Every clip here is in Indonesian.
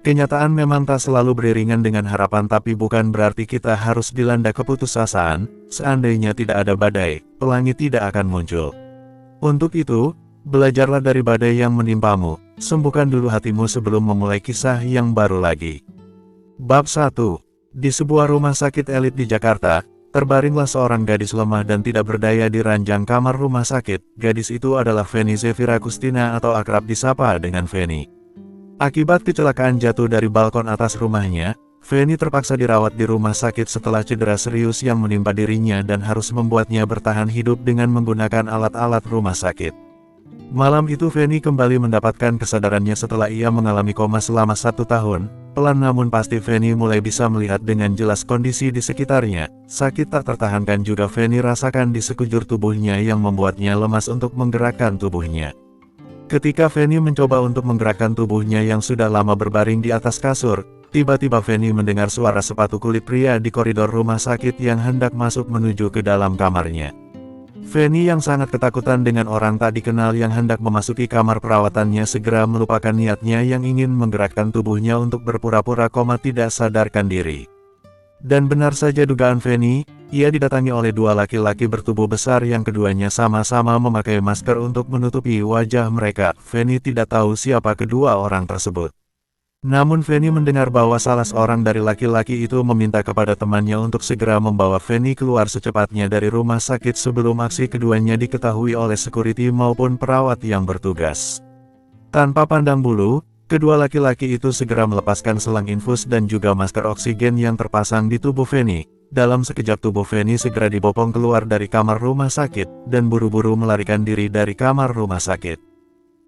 Kenyataan memang tak selalu beriringan dengan harapan, tapi bukan berarti kita harus dilanda keputusasaan. Seandainya tidak ada badai, pelangi tidak akan muncul. Untuk itu, belajarlah dari badai yang menimpamu, sembuhkan dulu hatimu sebelum memulai kisah yang baru lagi. Bab 1. Di sebuah rumah sakit elit di Jakarta, terbaringlah seorang gadis lemah dan tidak berdaya di ranjang kamar rumah sakit. Gadis itu adalah Feni Zefira Kustina atau akrab disapa dengan Feni. Akibat kecelakaan jatuh dari balkon atas rumahnya, Feni terpaksa dirawat di rumah sakit setelah cedera serius yang menimpa dirinya dan harus membuatnya bertahan hidup dengan menggunakan alat-alat rumah sakit. Malam itu Feni kembali mendapatkan kesadarannya setelah ia mengalami koma selama 1 tahun. Pelan namun pasti Feni mulai bisa melihat dengan jelas kondisi di sekitarnya. Sakit tak tertahankan juga Feni rasakan di sekujur tubuhnya yang membuatnya lemas untuk menggerakkan tubuhnya. Ketika Feni mencoba untuk menggerakkan tubuhnya yang sudah lama berbaring di atas kasur, tiba-tiba Feni mendengar suara sepatu kulit pria di koridor rumah sakit yang hendak masuk menuju ke dalam kamarnya. Feni yang sangat ketakutan dengan orang tak dikenal yang hendak memasuki kamar perawatannya segera melupakan niatnya yang ingin menggerakkan tubuhnya untuk berpura-pura koma tidak sadarkan diri. Dan benar saja dugaan Feni, ia didatangi oleh 2 laki-laki bertubuh besar yang keduanya sama-sama memakai masker untuk menutupi wajah mereka. Feni tidak tahu siapa kedua orang tersebut. Namun Feni mendengar bahwa salah seorang dari laki-laki itu meminta kepada temannya untuk segera membawa Feni keluar secepatnya dari rumah sakit sebelum aksi keduanya diketahui oleh security maupun perawat yang bertugas. Tanpa pandang bulu, kedua laki-laki itu segera melepaskan selang infus dan juga masker oksigen yang terpasang di tubuh Feni. Dalam sekejap tubuh Feni segera dibopong keluar dari kamar rumah sakit, dan buru-buru melarikan diri dari kamar rumah sakit.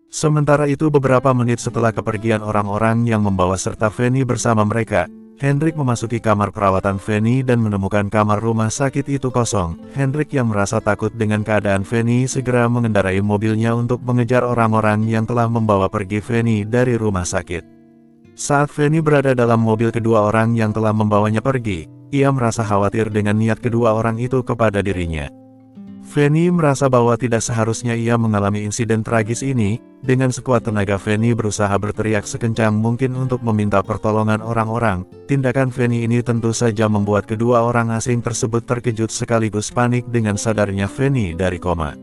Sementara itu beberapa menit setelah kepergian orang-orang yang membawa serta Feni bersama mereka, Hendrik memasuki kamar perawatan Feni dan menemukan kamar rumah sakit itu kosong. Hendrik yang merasa takut dengan keadaan Feni segera mengendarai mobilnya untuk mengejar orang-orang yang telah membawa pergi Feni dari rumah sakit. Saat Feni berada dalam mobil kedua orang yang telah membawanya pergi, ia merasa khawatir dengan niat kedua orang itu kepada dirinya. Feni merasa bahwa tidak seharusnya ia mengalami insiden tragis ini. Dengan sekuat tenaga Feni berusaha berteriak sekencang mungkin untuk meminta pertolongan orang-orang. Tindakan Feni ini tentu saja membuat kedua orang asing tersebut terkejut sekaligus panik dengan sadarnya Feni dari koma.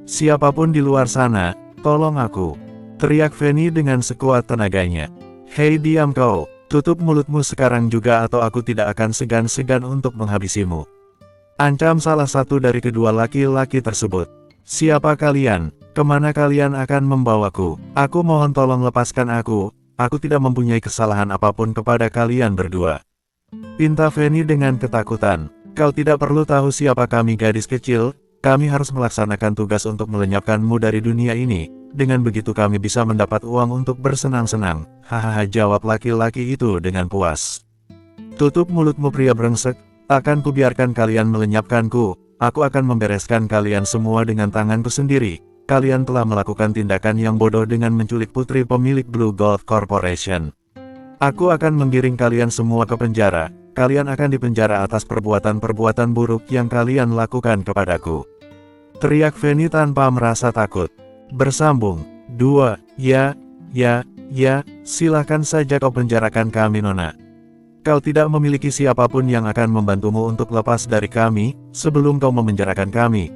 "Siapapun di luar sana, tolong aku!" teriak Feni dengan sekuat tenaganya. "Hei diam kau, tutup mulutmu sekarang juga atau aku tidak akan segan-segan untuk menghabisimu!" ancam salah satu dari kedua laki-laki tersebut. "Siapa kalian? Kemana kalian akan membawaku? Aku mohon tolong lepaskan aku tidak mempunyai kesalahan apapun kepada kalian berdua," pinta Feni dengan ketakutan. "Kau tidak perlu tahu siapa kami gadis kecil, kami harus melaksanakan tugas untuk melenyapkanmu dari dunia ini, dengan begitu kami bisa mendapat uang untuk bersenang-senang." "Hahaha," jawab laki-laki itu dengan puas. "Tutup mulutmu pria brengsek. Takkan kubiarkan kalian melenyapkanku, aku akan membereskan kalian semua dengan tanganku sendiri. Kalian telah melakukan tindakan yang bodoh dengan menculik putri pemilik Blue Gold Corporation. Aku akan menggiring kalian semua ke penjara, kalian akan dipenjara atas perbuatan-perbuatan buruk yang kalian lakukan kepadaku," teriak Feni tanpa merasa takut. Bersambung. 2. Ya, silakan saja kau penjarakan kami Nona. Kau tidak memiliki siapapun yang akan membantumu untuk lepas dari kami. Sebelum kau memenjarakan kami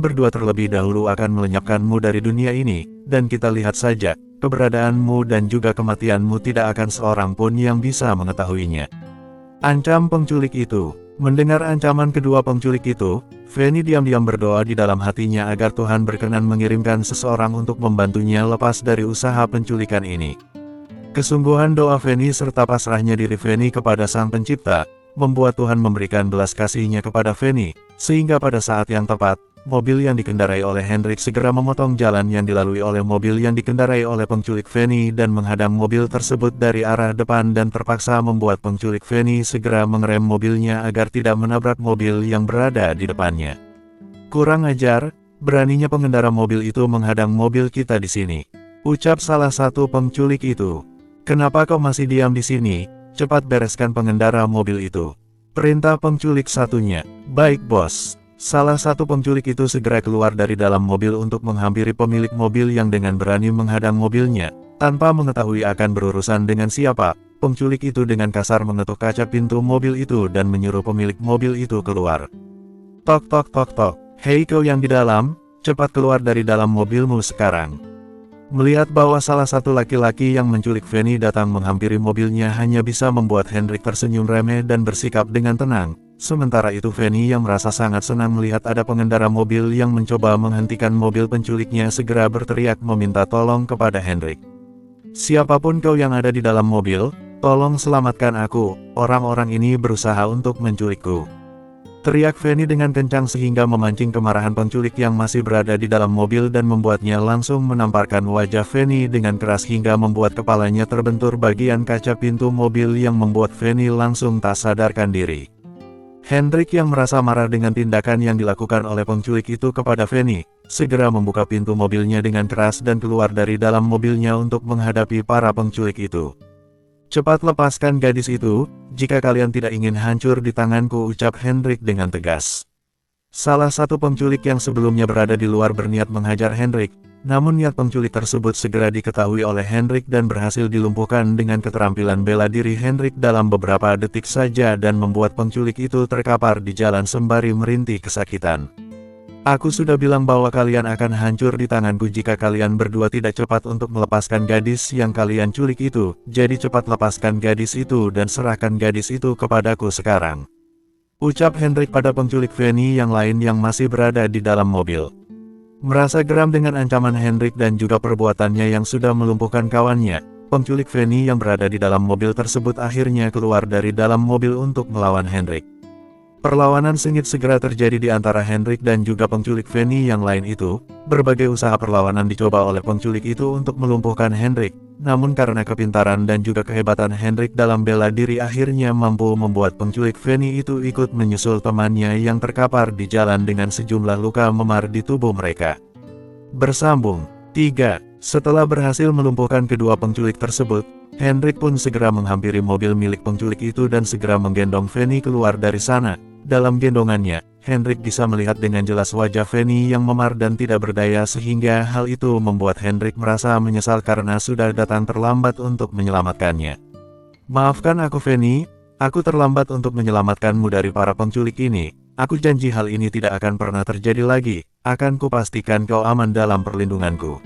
berdua terlebih dahulu akan melenyapkanmu dari dunia ini, dan kita lihat saja, keberadaanmu dan juga kematianmu tidak akan seorang pun yang bisa mengetahuinya," ancam penculik itu. Mendengar ancaman kedua penculik itu, Feni diam-diam berdoa di dalam hatinya agar Tuhan berkenan mengirimkan seseorang untuk membantunya lepas dari usaha penculikan ini. Kesungguhan doa Feni serta pasrahnya diri Feni kepada Sang Pencipta, membuat Tuhan memberikan belas kasih-Nya kepada Feni, sehingga pada saat yang tepat, mobil yang dikendarai oleh Hendrik segera memotong jalan yang dilalui oleh mobil yang dikendarai oleh penculik Feni dan menghadang mobil tersebut dari arah depan dan terpaksa membuat penculik Feni segera mengerem mobilnya agar tidak menabrak mobil yang berada di depannya. "Kurang ajar, beraninya pengendara mobil itu menghadang mobil kita di sini," ucap salah satu penculik itu. "Kenapa kau masih diam di sini? Cepat bereskan pengendara mobil itu," perintah penculik satunya. "Baik bos." Salah satu penculik itu segera keluar dari dalam mobil untuk menghampiri pemilik mobil yang dengan berani menghadang mobilnya. Tanpa mengetahui akan berurusan dengan siapa, penculik itu dengan kasar mengetuk kaca pintu mobil itu dan menyuruh pemilik mobil itu keluar. Tok tok tok tok, hei kau yang di dalam, cepat keluar dari dalam mobilmu sekarang. Melihat bahwa salah satu laki-laki yang menculik Fanny datang menghampiri mobilnya hanya bisa membuat Hendrik tersenyum remeh dan bersikap dengan tenang. Sementara itu Fanny yang merasa sangat senang melihat ada pengendara mobil yang mencoba menghentikan mobil penculiknya segera berteriak meminta tolong kepada Hendrik. Siapapun kau yang ada di dalam mobil, tolong selamatkan aku, orang-orang ini berusaha untuk menculikku. Teriak Fanny dengan kencang sehingga memancing kemarahan penculik yang masih berada di dalam mobil dan membuatnya langsung menamparkan wajah Fanny dengan keras hingga membuat kepalanya terbentur bagian kaca pintu mobil yang membuat Fanny langsung tak sadarkan diri. Hendrik yang merasa marah dengan tindakan yang dilakukan oleh penculik itu kepada Fanny, segera membuka pintu mobilnya dengan keras dan keluar dari dalam mobilnya untuk menghadapi para penculik itu. Cepat lepaskan gadis itu, jika kalian tidak ingin hancur di tanganku, ucap Hendrik dengan tegas. Salah satu penculik yang sebelumnya berada di luar berniat menghajar Hendrik, namun niat penculik tersebut segera diketahui oleh Hendrik dan berhasil dilumpuhkan dengan keterampilan bela diri Hendrik dalam beberapa detik saja dan membuat penculik itu terkapar di jalan sembari merintih kesakitan. Aku sudah bilang bahwa kalian akan hancur di tanganku jika kalian berdua tidak cepat untuk melepaskan gadis yang kalian culik itu, jadi cepat lepaskan gadis itu dan serahkan gadis itu kepadaku sekarang. Ucap Hendrik pada penculik Fanny yang lain yang masih berada di dalam mobil. Merasa geram dengan ancaman Hendrik dan juga perbuatannya yang sudah melumpuhkan kawannya, penculik Fanny yang berada di dalam mobil tersebut akhirnya keluar dari dalam mobil untuk melawan Hendrik. Perlawanan sengit segera terjadi di antara Hendrik dan juga penculik Fanny yang lain itu. Berbagai usaha perlawanan dicoba oleh penculik itu untuk melumpuhkan Hendrik, namun karena kepintaran dan juga kehebatan Hendrik dalam bela diri akhirnya mampu membuat penculik Fanny itu ikut menyusul temannya yang terkapar di jalan dengan sejumlah luka memar di tubuh mereka. Bersambung 3. Setelah berhasil melumpuhkan kedua penculik tersebut, Hendrik pun segera menghampiri mobil milik penculik itu dan segera menggendong Fanny keluar dari sana. Dalam gendongannya, Hendrik bisa melihat dengan jelas wajah Fanny yang memar dan tidak berdaya sehingga hal itu membuat Hendrik merasa menyesal karena sudah datang terlambat untuk menyelamatkannya. Maafkan aku Fanny, aku terlambat untuk menyelamatkanmu dari para penculik ini. Aku janji hal ini tidak akan pernah terjadi lagi, akan kupastikan kau aman dalam perlindunganku.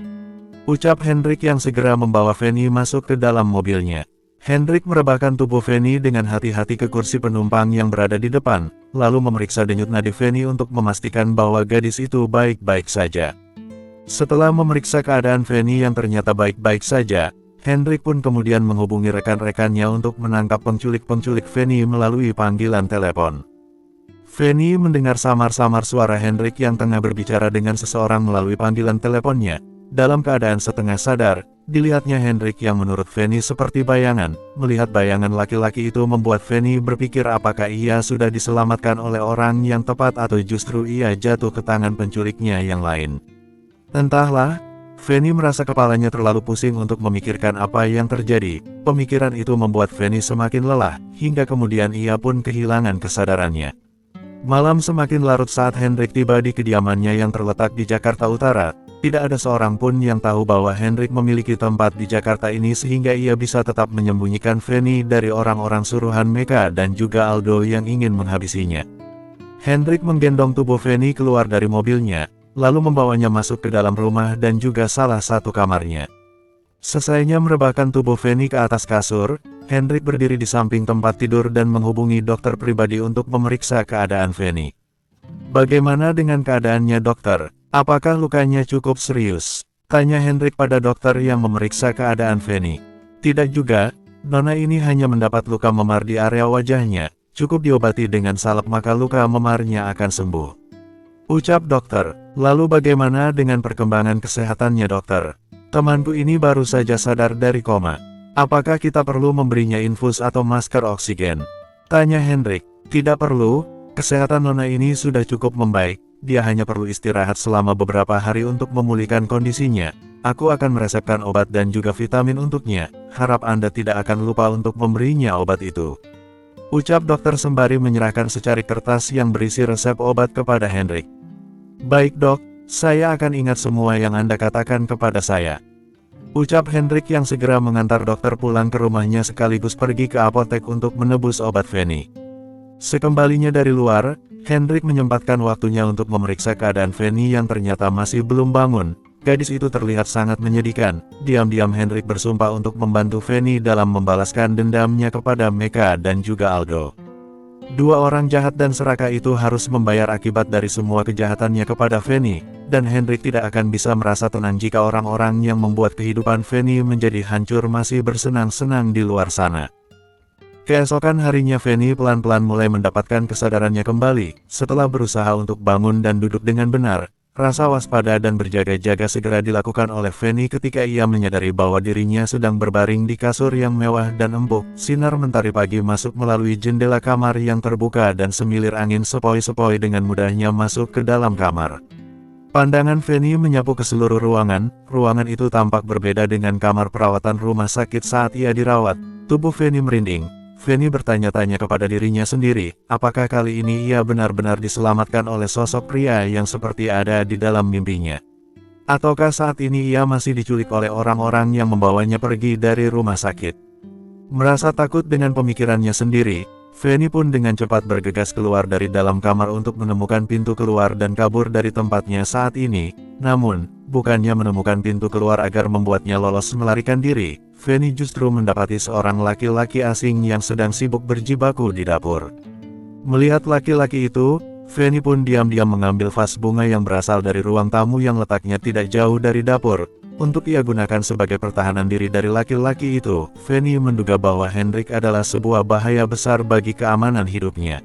Ucap Hendrik yang segera membawa Fanny masuk ke dalam mobilnya. Hendrik merebahkan tubuh Fanny dengan hati-hati ke kursi penumpang yang berada di depan, lalu memeriksa denyut nadi Fanny untuk memastikan bahwa gadis itu baik-baik saja. Setelah memeriksa keadaan Fanny yang ternyata baik-baik saja, Hendrik pun kemudian menghubungi rekan-rekannya untuk menangkap penculik-penculik Fanny melalui panggilan telepon. Fanny mendengar samar-samar suara Hendrik yang tengah berbicara dengan seseorang melalui panggilan teleponnya. Dalam keadaan setengah sadar, dilihatnya Hendrik yang menurut Fanny seperti bayangan. Melihat bayangan laki-laki itu membuat Fanny berpikir apakah ia sudah diselamatkan oleh orang yang tepat atau justru ia jatuh ke tangan penculiknya yang lain. Entahlah, Fanny merasa kepalanya terlalu pusing untuk memikirkan apa yang terjadi. Pemikiran itu membuat Fanny semakin lelah, hingga kemudian ia pun kehilangan kesadarannya. Malam semakin larut saat Hendrik tiba di kediamannya yang terletak di Jakarta Utara. Tidak ada seorang pun yang tahu bahwa Hendrik memiliki tempat di Jakarta ini sehingga ia bisa tetap menyembunyikan Fanny dari orang-orang suruhan Meka dan juga Aldo yang ingin menghabisinya. Hendrik menggendong tubuh Fanny keluar dari mobilnya, lalu membawanya masuk ke dalam rumah dan juga salah satu kamarnya. Selesainya merebahkan tubuh Fanny ke atas kasur, Hendrik berdiri di samping tempat tidur dan menghubungi dokter pribadi untuk memeriksa keadaan Fanny. Bagaimana dengan keadaannya dokter? Apakah lukanya cukup serius? Tanya Hendrik pada dokter yang memeriksa keadaan Fanny. Tidak juga, nona ini hanya mendapat luka memar di area wajahnya, cukup diobati dengan salep maka luka memarnya akan sembuh. Ucap dokter. Lalu bagaimana dengan perkembangan kesehatannya dokter? Temanku ini baru saja sadar dari koma. Apakah kita perlu memberinya infus atau masker oksigen? Tanya Hendrik. Tidak perlu, kesehatan nona ini sudah cukup membaik. Dia hanya perlu istirahat selama beberapa hari untuk memulihkan kondisinya. Aku akan meresepkan obat dan juga vitamin untuknya. Harap Anda tidak akan lupa untuk memberinya obat itu. ucap dokter sembari menyerahkan secari kertas yang berisi resep obat kepada Hendrik. Baik dok, saya akan ingat semua yang Anda katakan kepada saya. Ucap Hendrik yang segera mengantar dokter pulang ke rumahnya sekaligus pergi ke apotek untuk menebus obat Fanny. Sekembalinya dari luar, Hendrik menyempatkan waktunya untuk memeriksa keadaan Fanny yang ternyata masih belum bangun. Gadis itu terlihat sangat menyedihkan. Diam-diam Hendrik bersumpah untuk membantu Fanny dalam membalaskan dendamnya kepada Meka dan juga Aldo. Dua orang jahat dan serakah itu harus membayar akibat dari semua kejahatannya kepada Fanny, dan Hendrik tidak akan bisa merasa tenang jika orang-orang yang membuat kehidupan Fanny menjadi hancur masih bersenang-senang di luar sana. Keesokan harinya Fanny pelan-pelan mulai mendapatkan kesadarannya kembali. Setelah berusaha untuk bangun dan duduk dengan benar, rasa waspada dan berjaga-jaga segera dilakukan oleh Fanny ketika ia menyadari bahwa dirinya sedang berbaring di kasur yang mewah dan empuk. Sinar mentari pagi masuk melalui jendela kamar yang terbuka dan semilir angin sepoi-sepoi dengan mudahnya masuk ke dalam kamar. Pandangan Fanny menyapu ke seluruh ruangan. Ruangan itu tampak berbeda dengan kamar perawatan rumah sakit saat ia dirawat. Tubuh Fanny merinding. Fanny bertanya-tanya kepada dirinya sendiri, apakah kali ini ia benar-benar diselamatkan oleh sosok pria yang seperti ada di dalam mimpinya? Ataukah saat ini ia masih diculik oleh orang-orang yang membawanya pergi dari rumah sakit? Merasa takut dengan pemikirannya sendiri, Fanny pun dengan cepat bergegas keluar dari dalam kamar untuk menemukan pintu keluar dan kabur dari tempatnya saat ini. Namun, bukannya menemukan pintu keluar agar membuatnya lolos melarikan diri, Fanny justru mendapati seorang laki-laki asing yang sedang sibuk berjibaku di dapur. Melihat laki-laki itu, Fanny pun diam-diam mengambil vas bunga yang berasal dari ruang tamu yang letaknya tidak jauh dari dapur, untuk ia gunakan sebagai pertahanan diri dari laki-laki itu. Fanny menduga bahwa Hendrik adalah sebuah bahaya besar bagi keamanan hidupnya.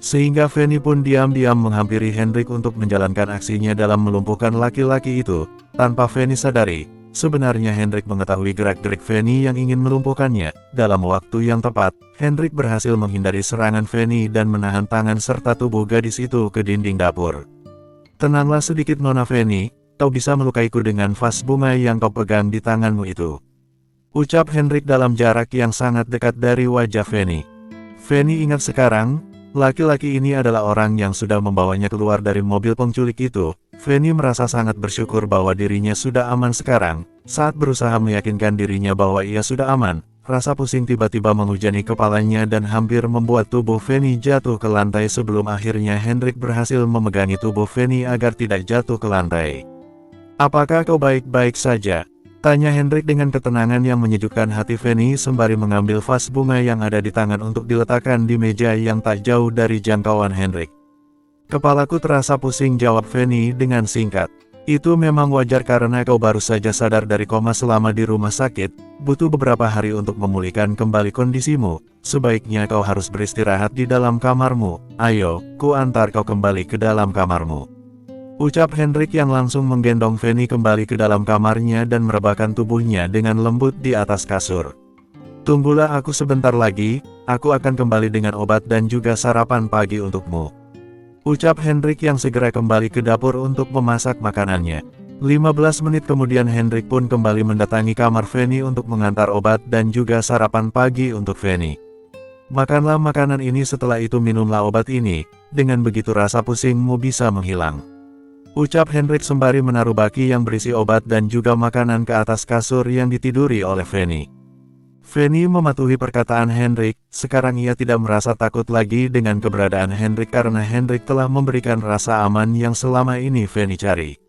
Sehingga Fanny pun diam-diam menghampiri Hendrik untuk menjalankan aksinya dalam melumpuhkan laki-laki itu. Tanpa Fanny sadari, sebenarnya Hendrik mengetahui gerak-gerik Fanny yang ingin melumpuhkannya. Dalam waktu yang tepat, Hendrik berhasil menghindari serangan Fanny dan menahan tangan serta tubuh gadis itu ke dinding dapur. Tenanglah sedikit Nona Fanny, kau bisa melukaiku dengan vas bunga yang kau pegang di tanganmu itu. Ucap Hendrik dalam jarak yang sangat dekat dari wajah Fanny. Fanny ingat sekarang, laki-laki ini adalah orang yang sudah membawanya keluar dari mobil penculik itu. Fanny merasa sangat bersyukur bahwa dirinya sudah aman sekarang. Saat berusaha meyakinkan dirinya bahwa ia sudah aman, rasa pusing tiba-tiba menghujani kepalanya dan hampir membuat tubuh Fanny jatuh ke lantai sebelum akhirnya Hendrik berhasil memegangi tubuh Fanny agar tidak jatuh ke lantai. Apakah kau baik-baik saja? Tanya Hendrik dengan ketenangan yang menyejukkan hati Fanny sembari mengambil vas bunga yang ada di tangan untuk diletakkan di meja yang tak jauh dari jangkauan Hendrik. Kepalaku terasa pusing, jawab Fanny dengan singkat. Itu memang wajar karena kau baru saja sadar dari koma selama di rumah sakit, butuh beberapa hari untuk memulihkan kembali kondisimu. Sebaiknya kau harus beristirahat di dalam kamarmu. Ayo, ku antar kau kembali ke dalam kamarmu. Ucap Hendrik yang langsung menggendong Fanny kembali ke dalam kamarnya dan merebahkan tubuhnya dengan lembut di atas kasur. Tunggulah aku sebentar lagi, aku akan kembali dengan obat dan juga sarapan pagi untukmu. Ucap Hendrik yang segera kembali ke dapur untuk memasak makanannya. 15 menit kemudian Hendrik pun kembali mendatangi kamar Fanny untuk mengantar obat dan juga sarapan pagi untuk Fanny. Makanlah makanan ini, setelah itu minumlah obat ini, dengan begitu rasa pusingmu bisa menghilang. Ucap Hendrik sembari menaruh baki yang berisi obat dan juga makanan ke atas kasur yang ditiduri oleh Fanny. Fanny mematuhi perkataan Hendrik. Sekarang ia tidak merasa takut lagi dengan keberadaan Hendrik karena Hendrik telah memberikan rasa aman yang selama ini Fanny cari.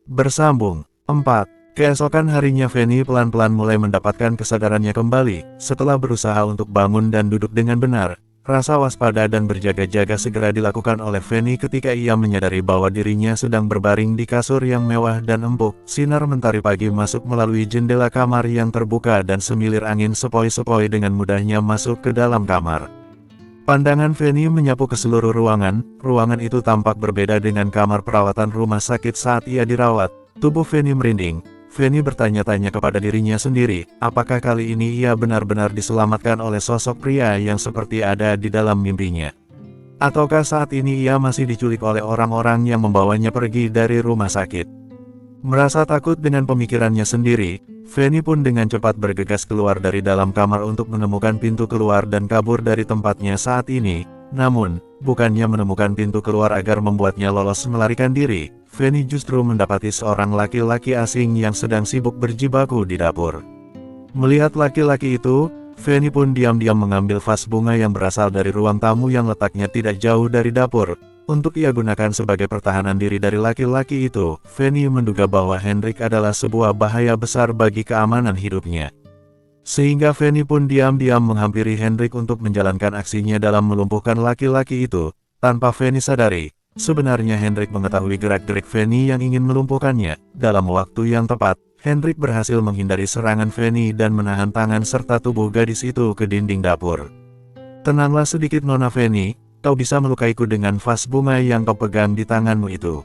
Bersambung 4. Keesokan harinya Fanny pelan-pelan mulai mendapatkan kesadarannya kembali. Setelah berusaha untuk bangun dan duduk dengan benar, rasa waspada dan berjaga-jaga segera dilakukan oleh Fanny ketika ia menyadari bahwa dirinya sedang berbaring di kasur yang mewah dan empuk. Sinar mentari pagi masuk melalui jendela kamar yang terbuka dan semilir angin sepoi-sepoi dengan mudahnya masuk ke dalam kamar. Pandangan Fanny menyapu ke seluruh ruangan. Ruangan itu tampak berbeda dengan kamar perawatan rumah sakit saat ia dirawat. Tubuh Fanny merinding. Fanny bertanya-tanya kepada dirinya sendiri, apakah kali ini ia benar-benar diselamatkan oleh sosok pria yang seperti ada di dalam mimpinya? Ataukah saat ini ia masih diculik oleh orang-orang yang membawanya pergi dari rumah sakit? Merasa takut dengan pemikirannya sendiri, Fanny pun dengan cepat bergegas keluar dari dalam kamar untuk menemukan pintu keluar dan kabur dari tempatnya saat ini. Namun, bukannya menemukan pintu keluar agar membuatnya lolos melarikan diri, Fanny justru mendapati seorang laki-laki asing yang sedang sibuk berjibaku di dapur. Melihat laki-laki itu, Fanny pun diam-diam mengambil vas bunga yang berasal dari ruang tamu yang letaknya tidak jauh dari dapur. Untuk ia gunakan sebagai pertahanan diri dari laki-laki itu, Fanny menduga bahwa Hendrik adalah sebuah bahaya besar bagi keamanan hidupnya. Sehingga Fanny pun diam-diam menghampiri Hendrik untuk menjalankan aksinya dalam melumpuhkan laki-laki itu. Tanpa Fanny sadari, sebenarnya Hendrik mengetahui gerak-gerik Fanny yang ingin melumpuhkannya. Dalam waktu yang tepat, Hendrik berhasil menghindari serangan Fanny dan menahan tangan serta tubuh gadis itu ke dinding dapur. "Tenanglah sedikit Nona Fanny, kau bisa melukaiku dengan vas bunga yang kau pegang di tanganmu itu,"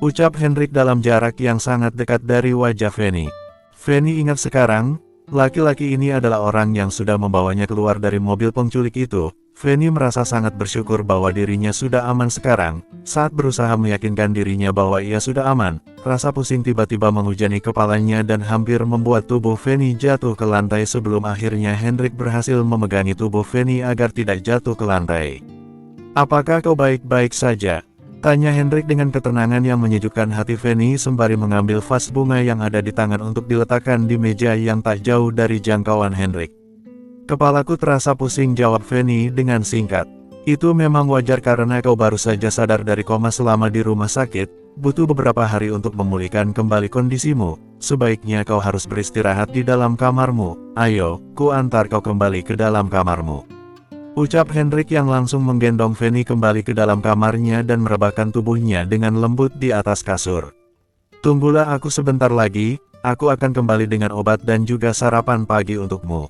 ucap Hendrik dalam jarak yang sangat dekat dari wajah Fanny. Fanny ingat sekarang, laki-laki ini adalah orang yang sudah membawanya keluar dari mobil penculik itu. Fanny merasa sangat bersyukur bahwa dirinya sudah aman sekarang. Saat berusaha meyakinkan dirinya bahwa ia sudah aman, rasa pusing tiba-tiba menghujani kepalanya dan hampir membuat tubuh Fanny jatuh ke lantai sebelum akhirnya Hendrik berhasil memegangi tubuh Fanny agar tidak jatuh ke lantai. "Apakah kau baik-baik saja?" tanya Hendrik dengan ketenangan yang menyejukkan hati Fanny sembari mengambil vas bunga yang ada di tangan untuk diletakkan di meja yang tak jauh dari jangkauan Hendrik. "Kepalaku terasa pusing," jawab Fanny dengan singkat. "Itu memang wajar karena kau baru saja sadar dari koma selama di rumah sakit, butuh beberapa hari untuk memulihkan kembali kondisimu. Sebaiknya kau harus beristirahat di dalam kamarmu. Ayo, ku antar kau kembali ke dalam kamarmu," ucap Hendrik yang langsung menggendong Fanny kembali ke dalam kamarnya dan merebahkan tubuhnya dengan lembut di atas kasur. "Tunggulah aku sebentar lagi, aku akan kembali dengan obat dan juga sarapan pagi untukmu,"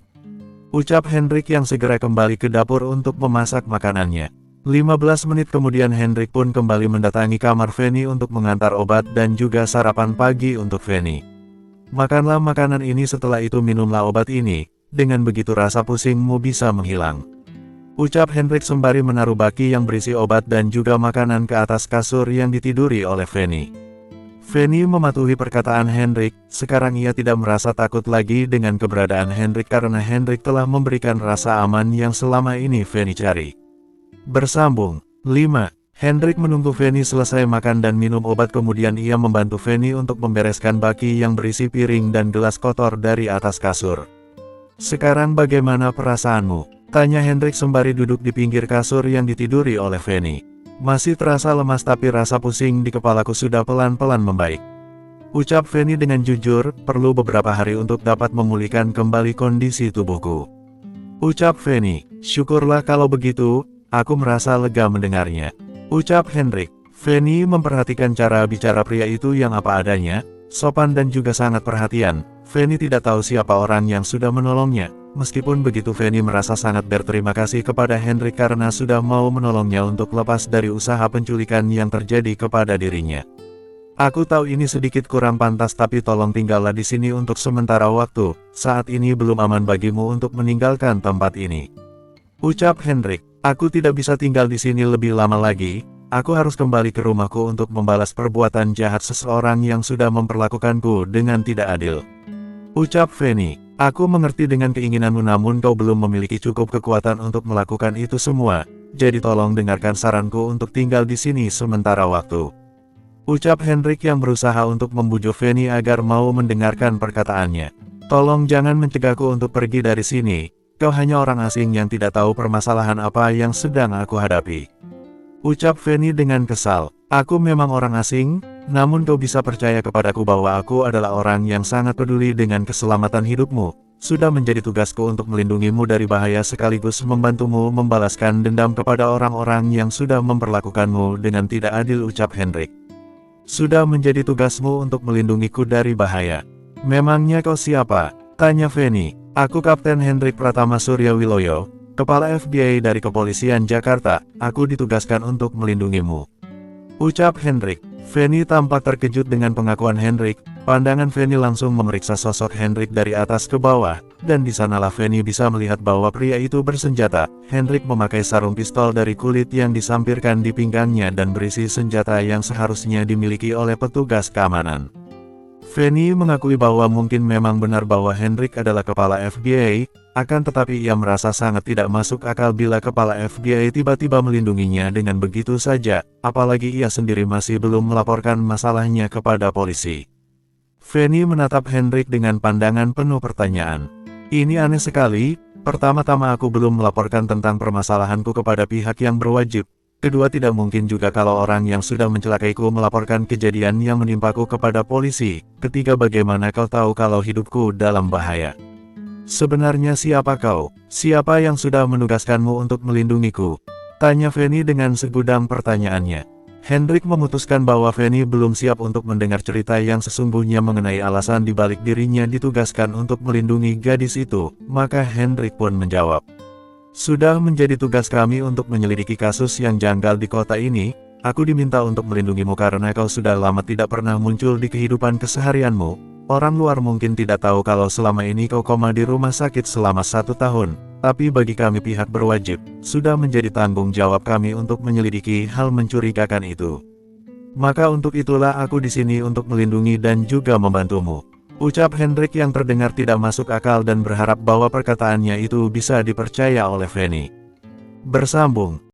ucap Hendrik yang segera kembali ke dapur untuk memasak makanannya. 15 menit kemudian Hendrik pun kembali mendatangi kamar Fanny untuk mengantar obat dan juga sarapan pagi untuk Fanny. "Makanlah makanan ini, setelah itu minumlah obat ini, dengan begitu rasa pusingmu bisa menghilang," ucap Hendrik sembari menaruh baki yang berisi obat dan juga makanan ke atas kasur yang ditiduri oleh Fanny. Fanny mematuhi perkataan Hendrik. Sekarang ia tidak merasa takut lagi dengan keberadaan Hendrik karena Hendrik telah memberikan rasa aman yang selama ini Fanny cari. Bersambung 5. Hendrik menunggu Fanny selesai makan dan minum obat, kemudian ia membantu Fanny untuk membereskan baki yang berisi piring dan gelas kotor dari atas kasur. "Sekarang bagaimana perasaanmu?" tanya Hendrik sembari duduk di pinggir kasur yang ditiduri oleh Fanny. "Masih terasa lemas tapi rasa pusing di kepalaku sudah pelan-pelan membaik," ucap Fanny dengan jujur. "Perlu beberapa hari untuk dapat memulihkan kembali kondisi tubuhku," ucap Fanny. "Syukurlah kalau begitu, aku merasa lega mendengarnya," ucap Hendrik. Fanny memperhatikan cara bicara pria itu yang apa adanya, sopan dan juga sangat perhatian. Fanny tidak tahu siapa orang yang sudah menolongnya. Meskipun begitu, Fanny merasa sangat berterima kasih kepada Hendrik karena sudah mau menolongnya untuk lepas dari usaha penculikan yang terjadi kepada dirinya. "Aku tahu ini sedikit kurang pantas tapi tolong tinggallah di sini untuk sementara waktu. Saat ini belum aman bagimu untuk meninggalkan tempat ini," ucap Hendrik. "Aku tidak bisa tinggal di sini lebih lama lagi. Aku harus kembali ke rumahku untuk membalas perbuatan jahat seseorang yang sudah memperlakukanku dengan tidak adil," ucap Fanny. "Aku mengerti dengan keinginanmu, namun kau belum memiliki cukup kekuatan untuk melakukan itu semua. Jadi tolong dengarkan saranku untuk tinggal di sini sementara waktu," ucap Hendrik yang berusaha untuk membujuk Fanny agar mau mendengarkan perkataannya. "Tolong jangan mencegahku untuk pergi dari sini. Kau hanya orang asing yang tidak tahu permasalahan apa yang sedang aku hadapi," ucap Fanny dengan kesal. "Aku memang orang asing, namun kau bisa percaya kepadaku bahwa aku adalah orang yang sangat peduli dengan keselamatan hidupmu. Sudah menjadi tugasku untuk melindungimu dari bahaya sekaligus membantumu membalaskan dendam kepada orang-orang yang sudah memperlakukanmu dengan tidak adil," ucap Hendrik. "Sudah menjadi tugasmu untuk melindungiku dari bahaya. Memangnya kau siapa?" tanya Fanny. "Aku Kapten Hendrik Pratama Surya Wiloyo, Kepala FBI dari Kepolisian Jakarta. Aku ditugaskan untuk melindungimu," ucap Hendrik. Fanny tampak terkejut dengan pengakuan Hendrik. Pandangan Fanny langsung memeriksa sosok Hendrik dari atas ke bawah, dan di sanalah Fanny bisa melihat bahwa pria itu bersenjata. Hendrik memakai sarung pistol dari kulit yang disampirkan di pinggangnya dan berisi senjata yang seharusnya dimiliki oleh petugas keamanan. Fanny mengakui bahwa mungkin memang benar bahwa Hendrik adalah kepala FBI, akan tetapi ia merasa sangat tidak masuk akal bila kepala FBI tiba-tiba melindunginya dengan begitu saja, apalagi ia sendiri masih belum melaporkan masalahnya kepada polisi. Fanny menatap Hendrik dengan pandangan penuh pertanyaan. Ini aneh sekali, pertama-tama aku belum melaporkan tentang permasalahanku kepada pihak yang berwajib. Kedua, tidak mungkin juga kalau orang yang sudah mencelakaiku melaporkan kejadian yang menimpaku kepada polisi. Ketiga, bagaimana kau tahu kalau hidupku dalam bahaya? Sebenarnya siapa kau? Siapa yang sudah menugaskanmu untuk melindungiku? Tanya Fanny dengan segudang pertanyaannya. Hendrik memutuskan bahwa Fanny belum siap untuk mendengar cerita yang sesungguhnya mengenai alasan dibalik dirinya ditugaskan untuk melindungi gadis itu, maka Hendrik pun menjawab. Sudah menjadi tugas kami untuk menyelidiki kasus yang janggal di kota ini. Aku diminta untuk melindungimu karena kau sudah lama tidak pernah muncul di kehidupan keseharianmu. Orang luar mungkin tidak tahu kalau selama ini kau koma di rumah sakit selama 1 tahun. Tapi bagi kami pihak berwajib, sudah menjadi tanggung jawab kami untuk menyelidiki hal mencurigakan itu. Maka untuk itulah aku di sini untuk melindungi dan juga membantumu. Ucap Hendrik yang terdengar tidak masuk akal dan berharap bahwa perkataannya itu bisa dipercaya oleh Fanny. Bersambung.